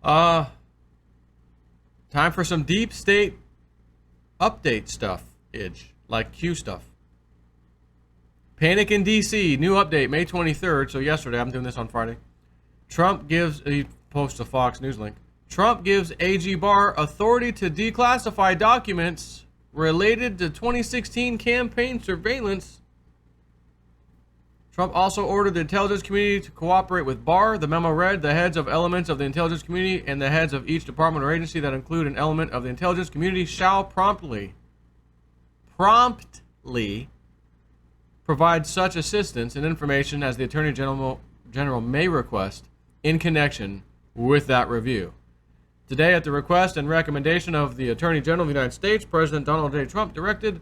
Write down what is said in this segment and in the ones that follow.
Uh, Time for some deep state update stuff, like Q stuff. Panic in D.C. New update, May 23rd. So yesterday, I'm doing this on Friday. He posts a Fox News link. Trump gives AG Barr authority to declassify documents related to 2016 campaign surveillance. Trump also ordered the intelligence community to cooperate with Barr. The memo read, the heads of elements of the intelligence community and the heads of each department or agency that include an element of the intelligence community shall promptly provide such assistance and information as the Attorney General may request in connection with that review. Today, at the request and recommendation of the Attorney General of the United States, President Donald J. Trump directed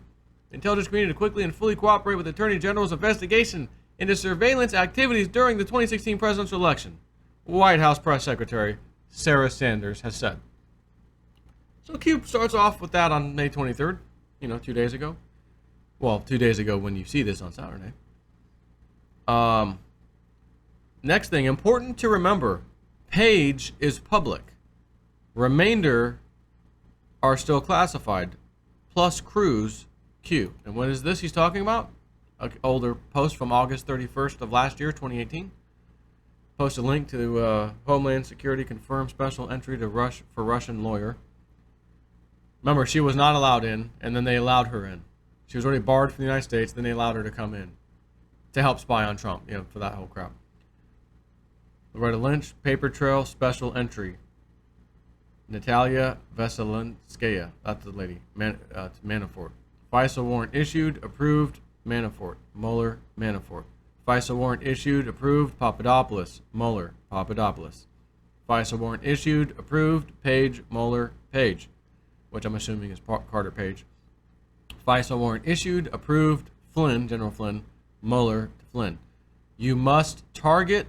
the intelligence community to quickly and fully cooperate with the Attorney General's investigation into surveillance activities during the 2016 presidential election, White House Press Secretary Sarah Sanders has said. So Q starts off with that on May 23rd, 2 days ago. Well, 2 days ago when you see this on Saturday. Next thing, important to remember, page is public. Remainder are still classified, plus cruise Q. And what is this he's talking about? An older post from August 31st of last year, 2018. Post a link to Homeland Security confirmed special entry to Russian lawyer. Remember, she was not allowed in, and then they allowed her in. She was already barred from the United States, then they allowed her to come in to help spy on Trump, for that whole crap. Loretta Lynch, paper trail, special entry. Natalia Veselinskaya, that's the lady, Manafort. FISA warrant issued, approved, Manafort. Mueller, Manafort. FISA warrant issued, approved, Papadopoulos, Mueller, Papadopoulos. FISA warrant issued, approved, Page, Mueller, Page, which I'm assuming is Carter Page. FISA warrant issued, approved, Flynn, General Flynn, Mueller, Flynn. You must target,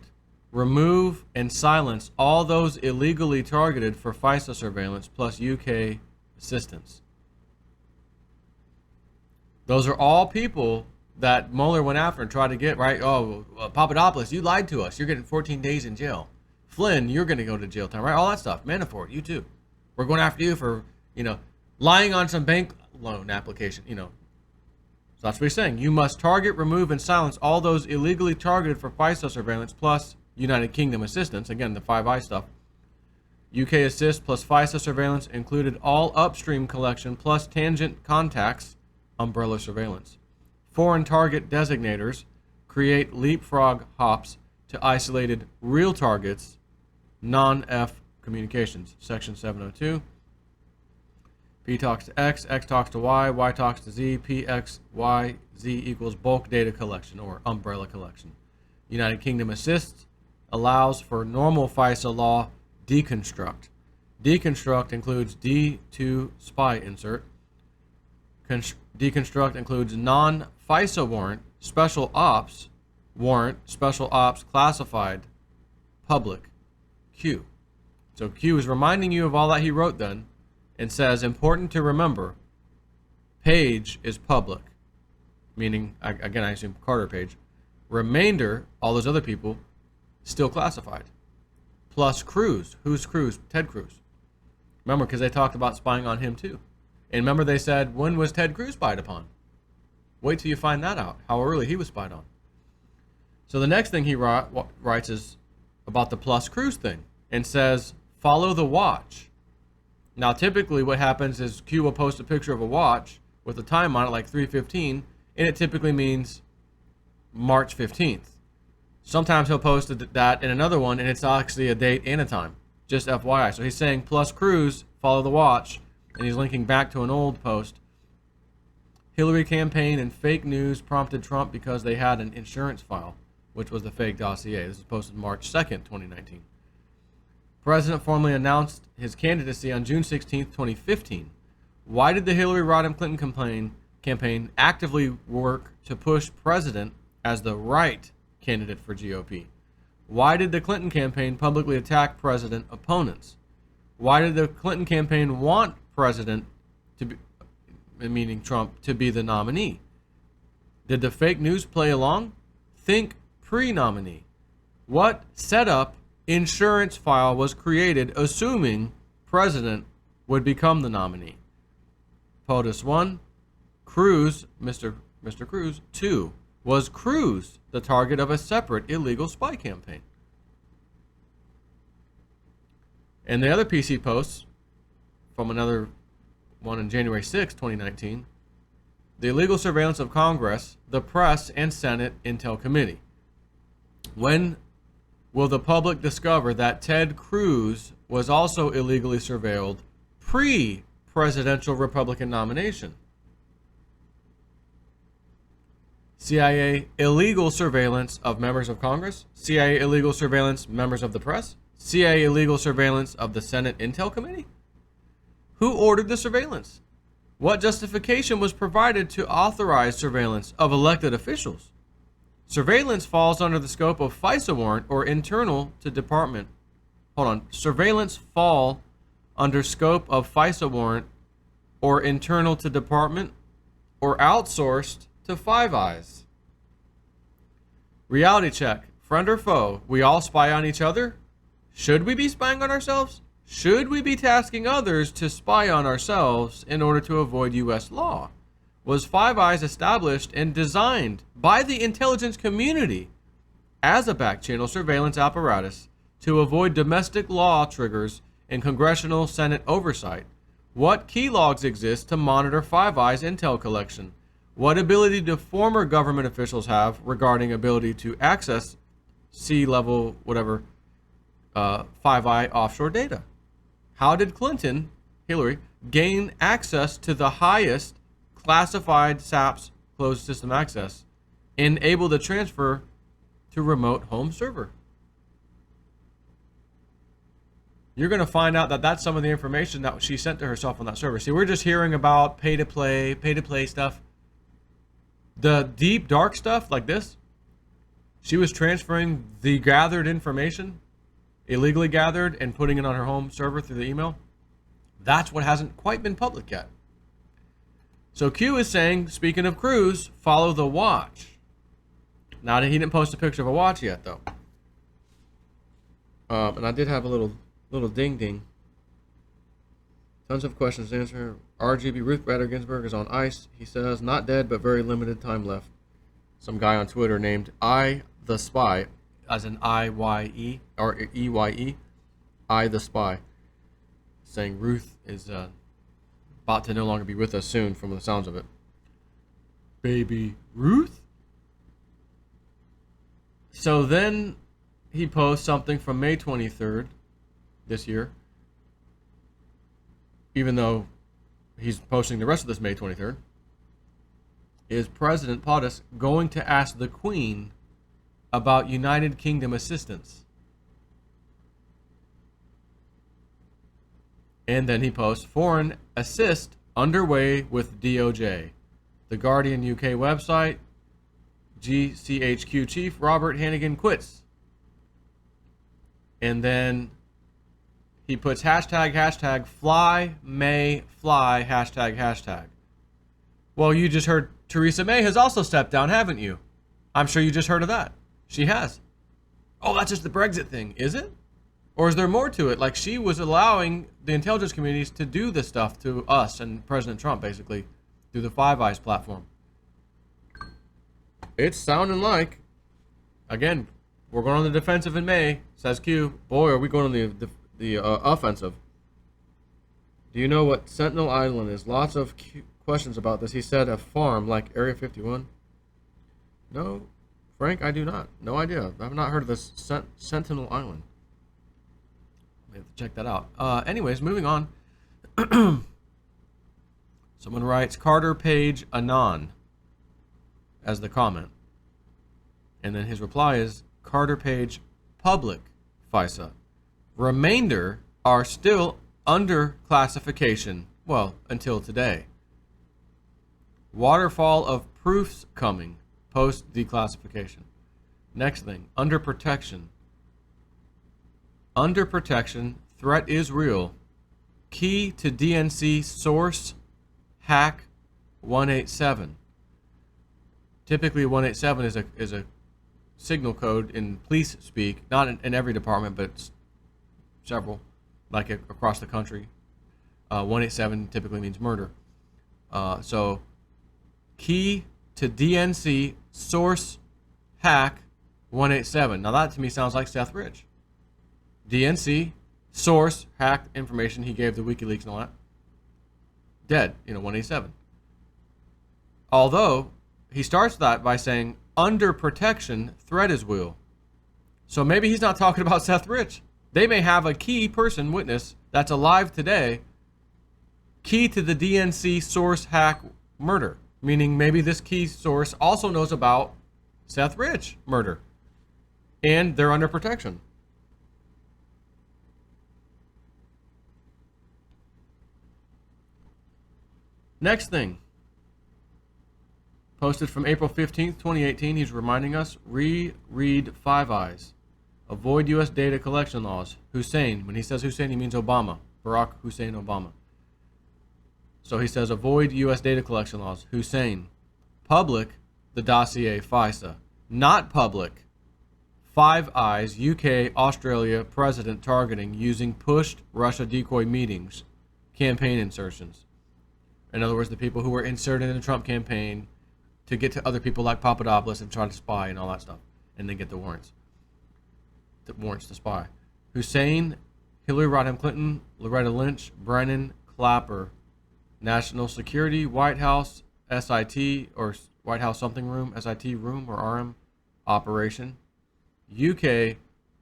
remove, and silence all those illegally targeted for FISA surveillance plus UK assistance. Those are all people that Mueller went after and tried to get, right? Oh, Papadopoulos, you lied to us. You're getting 14 days in jail. Flynn, you're going to go to jail time, right? All that stuff. Manafort, you too. We're going after you for, lying on some bank loan application, So that's what he's saying. You must target, remove, and silence all those illegally targeted for FISA surveillance plus United Kingdom assistance. Again, the Five Eyes stuff. UK assist plus FISA surveillance included all upstream collection plus tangent contacts, umbrella surveillance. Foreign target designators create leapfrog hops to isolated real targets, non-F communications. Section 702. P talks to X, X talks to Y, Y talks to Z, P, X, Y, Z equals bulk data collection or umbrella collection. United Kingdom assists allows for normal FISA law deconstruct. Deconstruct includes D2 spy insert. Deconstruct includes non-FISA warrant, special ops warrant, special ops classified, public, Q. So Q is reminding you of all that he wrote then and says, important to remember, page is public, meaning, again, I assume Carter Page. Remainder, all those other people, still classified. Plus Cruz. Who's Cruz? Ted Cruz. Remember, because they talked about spying on him too. And remember they said, when was Ted Cruz spied upon? Wait till you find that out, how early he was spied on. So the next thing he writes is about the plus Cruz thing and says, follow the watch. Now, typically what happens is Q will post a picture of a watch with a time on it, like 3:15, and it typically means March 15th. Sometimes he'll post that in another one, and it's actually a date and a time, just FYI. So he's saying plus Cruz, follow the watch, and he's linking back to an old post. Hillary campaign and fake news prompted Trump because they had an insurance file, which was the fake dossier. This was posted March 2nd, 2019. President formally announced his candidacy on June 16, 2015. Why did the Hillary Rodham Clinton campaign actively work to push president as the right candidate for GOP? Why did the Clinton campaign publicly attack president opponents? Why did the Clinton campaign want president to be, meaning Trump, to be the nominee? Did the fake news play along? Think pre-nominee. What setup insurance file was created assuming president would become the nominee. POTUS 1, Cruz, Mr. Cruz. 2, was Cruz the target of a separate illegal spy campaign? And the other PC posts from another one on January 6, 2019, the illegal surveillance of Congress, the press, and Senate Intel Committee. When will the public discover that Ted Cruz was also illegally surveilled pre-presidential Republican nomination? CIA illegal surveillance of members of Congress, CIA illegal surveillance members of the press, CIA illegal surveillance of the Senate Intel Committee? Who ordered the surveillance? What justification was provided to authorize surveillance of elected officials? Surveillance falls under the scope of FISA warrant or internal to department. Surveillance fall under scope of FISA warrant or internal to department or outsourced to Five Eyes. Reality check. Friend or foe, we all spy on each other? Should we be spying on ourselves? Should we be tasking others to spy on ourselves in order to avoid U.S. law? Was Five Eyes established and designed by the intelligence community as a back-channel surveillance apparatus to avoid domestic law triggers and congressional Senate oversight? What key logs exist to monitor Five Eyes intel collection? What ability do former government officials have regarding ability to access C-level, Five Eye offshore data? How did Hillary, gain access to the highest classified SAPS closed system access, enable the transfer to remote home server? You're going to find out that that's some of the information that she sent to herself on that server. See, we're just hearing about pay-to-play stuff. The deep, dark stuff like this, she was transferring the gathered information, illegally gathered, and putting it on her home server through the email. That's what hasn't quite been public yet. So Q is saying, speaking of Cruz, follow the watch. Now, he didn't post a picture of a watch yet, though. And I did have a little ding. Tons of questions to answer. RGB Ruth Bader Ginsburg is on ice. He says, not dead, but very limited time left. Some guy on Twitter named I the Spy, as in I-Y-E, or E-Y-E, I the Spy, saying Ruth is about to no longer be with us soon from the sounds of it. Baby Ruth? So then he posts something from May 23rd this year, even though he's posting the rest of this May 23rd. Is President POTUS going to ask the Queen about United Kingdom assistance? And then he posts, foreign assist underway with DOJ. The Guardian UK website, GCHQ chief Robert Hannigan quits. And then he puts hashtag fly May fly hashtag. Well, you just heard Theresa May has also stepped down, haven't you? I'm sure you just heard of that. She has. Oh, that's just the Brexit thing, is it? Or is there more to it? Like, she was allowing the intelligence communities to do this stuff to us and President Trump, basically, through the Five Eyes platform. It's sounding like, again, we're going on the defensive in May, says Q. Boy, are we going on the offensive. Do you know what Sentinel Island is? Lots of questions about this. He said a farm like Area 51. No, Frank, I do not. No idea. I've not heard of this Sentinel Island. I have to check that out. Anyways, moving on. Someone writes Carter Page Anon as the comment. And then his reply is Carter Page Public FISA. Remainder are still under classification. Well, until today. Waterfall of proofs coming post declassification. Next thing, under protection. Under protection, threat is real. Key to DNC source hack 187. Typically 187 is a signal code in police speak, not in every department, but several, like across the country. 187 typically means murder. So key to DNC source hack 187. Now that to me sounds like Seth Rich. DNC source hacked information he gave to WikiLeaks and all that. Dead, 187. Although he starts that by saying under protection, threat is will. So maybe he's not talking about Seth Rich. They may have a key person, witness, that's alive today, key to the DNC source hack murder. Meaning maybe this key source also knows about Seth Rich murder. And they're under protection. Next thing. Posted from April 15th, 2018. He's reminding us, reread Five Eyes. Avoid U.S. data collection laws. Hussein. When he says Hussein, he means Obama. Barack Hussein Obama. So he says, avoid U.S. data collection laws. Hussein. Public, the dossier FISA. Not public, Five Eyes, UK, Australia, president targeting using pushed Russia decoy meetings, campaign insertions. In other words, the people who were inserted in the Trump campaign to get to other people like Papadopoulos and try to spy and all that stuff. And then get the warrants. The warrants to spy. Hussein, Hillary Rodham Clinton, Loretta Lynch, Brennan, Clapper, National Security, White House, SIT, or White House something room, SIT room or RM operation. UK,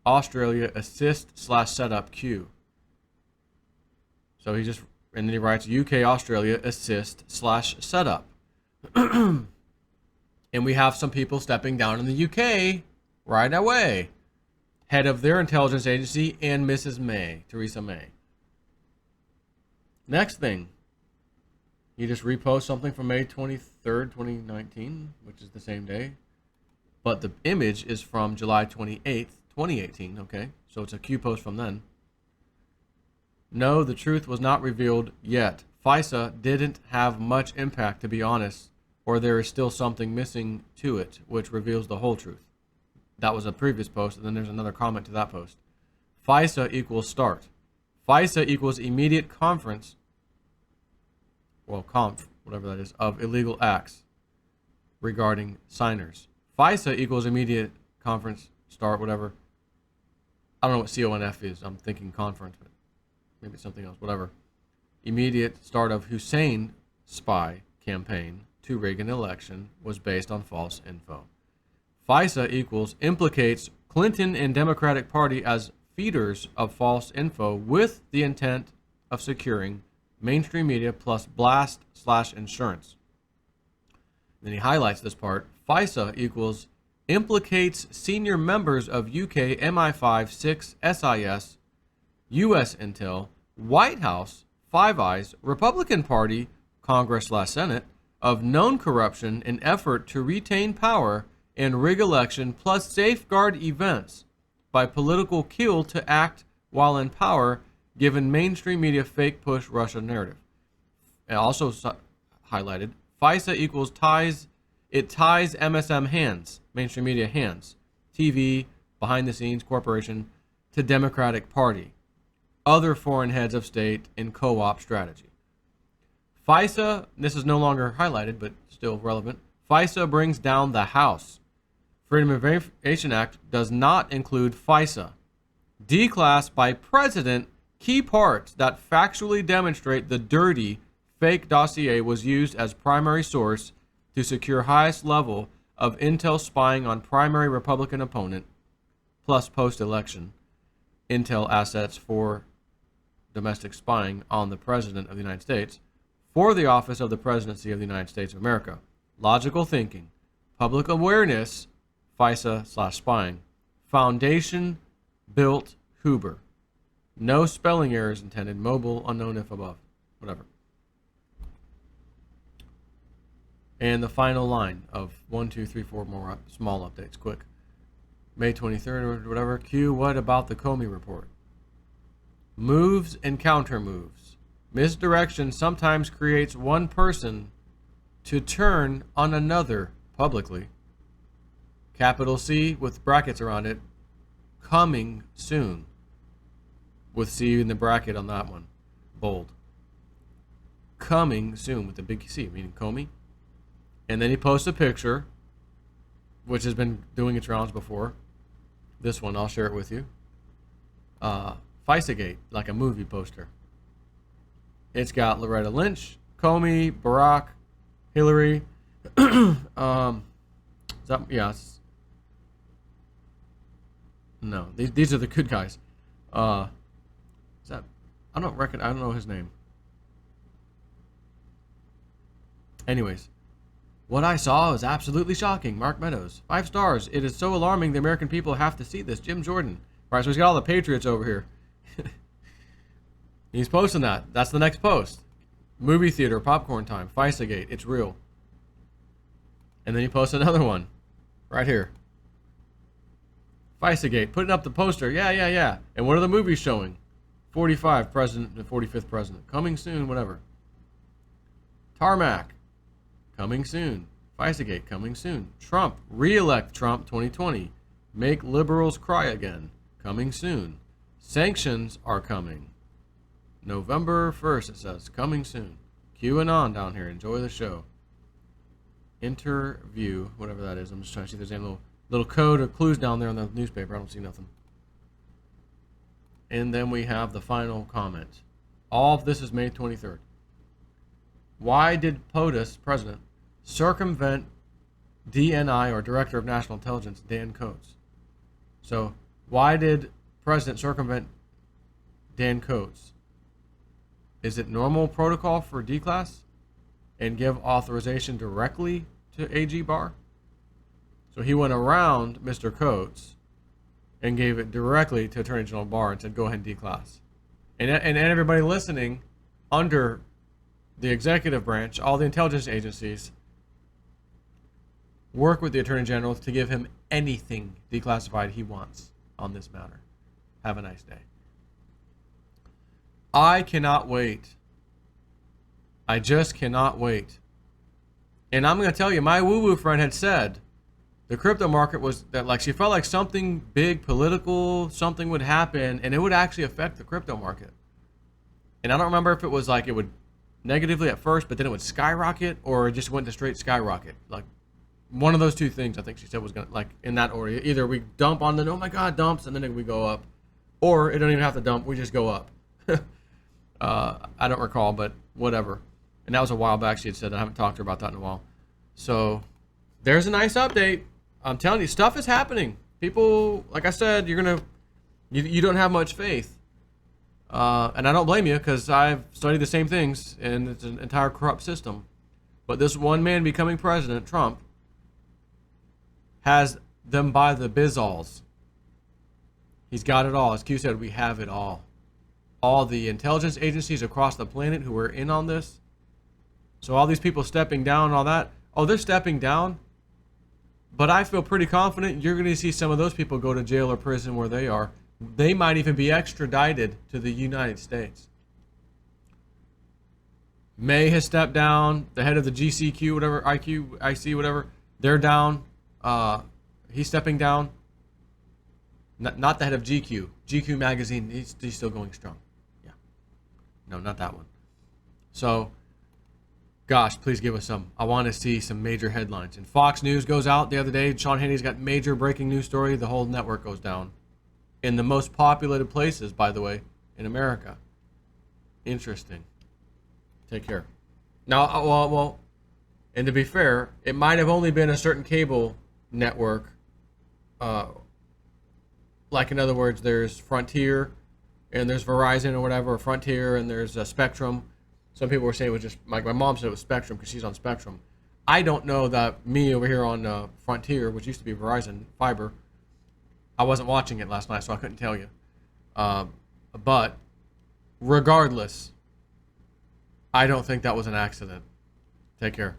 Australia, assist/setup Q. So he just, and then he writes UK, Australia, assist/setup. And we have some people stepping down in the UK right away. Head of their intelligence agency and Mrs. May, Theresa May. Next thing. You just repost something from May 23rd, 2019, which is the same day. But the image is from July 28th, 2018, okay? So it's a Q post from then. No, the truth was not revealed yet. FISA didn't have much impact, to be honest, or there is still something missing to it, which reveals the whole truth. That was a previous post, and then there's another comment to that post. FISA equals start. FISA equals immediate conference, well, whatever that is, of illegal acts regarding signers. FISA equals immediate conference, start, whatever. I don't know what CONF is. I'm thinking conference, but maybe it's something else, whatever. Immediate start of Hussein spy campaign to Reagan election was based on false info. FISA equals implicates Clinton and Democratic Party as feeders of false info with the intent of securing mainstream media plus blast/insurance. Then he highlights this part. FISA equals implicates senior members of UK MI5, 6, SIS, US Intel, White House, Five Eyes, Republican Party, Congress/Senate, of known corruption in effort to retain power and rig election plus safeguard events by political kill to act while in power given mainstream media fake push Russia narrative. And also highlighted, FISA equals ties MSM hands, mainstream media hands, TV, behind the scenes, corporation, to Democratic Party, other foreign heads of state in co-op strategy. FISA, this is no longer highlighted, but still relevant. FISA brings down the House. Freedom of Information Act does not include FISA. D-class by President key parts that factually demonstrate the dirty, fake dossier was used as primary source to secure highest level of intel spying on primary Republican opponent, plus post-election intel assets for domestic spying on the President of the United States for the office of the Presidency of the United States of America. Logical thinking, public awareness, FISA/spying. Foundation built Huber. No spelling errors intended. Mobile, unknown if above. Whatever. And the final line of 1, 2, 3, 4 more small updates. Quick. May 23rd or whatever. Q, what about the Comey report? Moves and counter moves. Misdirection sometimes creates one person to turn on another publicly. capital C with brackets around it, coming soon, with C in the bracket on that one, bold. Coming soon with the big C, meaning Comey. And then he posts a picture, which has been doing its rounds before. This one, I'll share it with you. FISAgate, like a movie poster. It's got Loretta Lynch, Comey, Barack, Hillary. No, these are the good guys. I don't know his name. Anyways, what I saw was absolutely shocking. Mark Meadows, 5 stars. It is so alarming the American people have to see this. Jim Jordan. All right, so he's got all the Patriots over here. He's posting that. That's the next post. Movie theater, popcorn time, FISAgate, it's real. And then he posts another one, right here. FISAgate, putting up the poster, yeah. And what are the movies showing? 45, president, the 45th president. Coming soon, whatever. Tarmac, coming soon. FISAgate, coming soon. Trump, re-elect Trump 2020. Make liberals cry again. Coming soon. Sanctions are coming. November 1st, it says. Coming soon. QAnon down here. Enjoy the show. Interview, whatever that is. I'm just trying to see if there's any little code or clues down there on the newspaper. I don't see nothing. And then we have the final comment. All of this is May 23rd. Why did POTUS, president, circumvent DNI, or Director of National Intelligence, Dan Coats? So, why did president circumvent Dan Coats? Is it normal protocol for D-class and give authorization directly to AG Barr? So he went around Mr. Coates and gave it directly to Attorney General Barr and said, go ahead and D-class. And everybody listening under the executive branch, all the intelligence agencies, work with the Attorney General to give him anything declassified he wants on this matter. Have a nice day. I cannot wait. I just cannot wait. And I'm going to tell you, my woo-woo friend had said the crypto market was that, like, she felt like something big political, something would happen, and it would actually affect the crypto market. And I don't remember if it was like it would negatively at first, but then it would skyrocket, or it just went to straight skyrocket. Like, one of those two things I think she said was going to, like, in that order. Either we dump on the, oh my God, dumps, and then we go up. Or it don't even have to dump, we just go up. I don't recall, but whatever. And that was a while back she had said. I haven't talked to her about that in a while. So there's a nice update. I'm telling you, stuff is happening. People, like I said, you don't have much faith. And I don't blame you, because I've studied the same things, and it's an entire corrupt system. But this one man becoming president, Trump, has them by the bizzalls. He's got it all. As Q said, we have it all. All the intelligence agencies across the planet who are in on this. So all these people stepping down and all that, oh, they're stepping down. But I feel pretty confident you're going to see some of those people go to jail or prison where they are. They might even be extradited to the United States. May has stepped down. The head of the GCQ, whatever, IC, whatever, they're down. He's stepping down. Not the head of GQ. GQ magazine, he's still going strong. Yeah. No, not that one. So, gosh, please give us some. I want to see some major headlines. And Fox News goes out the other day. Sean Hannity's got major breaking news story. The whole network goes down. In the most populated places, by the way, in America. Interesting. Take care. Now, well, and to be fair, it might have only been a certain cable network. Like, in other words, there's Frontier, and there's Verizon or whatever, or Frontier, and there's Spectrum. Some people were saying it was just, like my mom said it was Spectrum because she's on Spectrum. I don't know that me over here on Frontier, which used to be Verizon Fiber, I wasn't watching it last night, so I couldn't tell you. But regardless, I don't think that was an accident. Take care.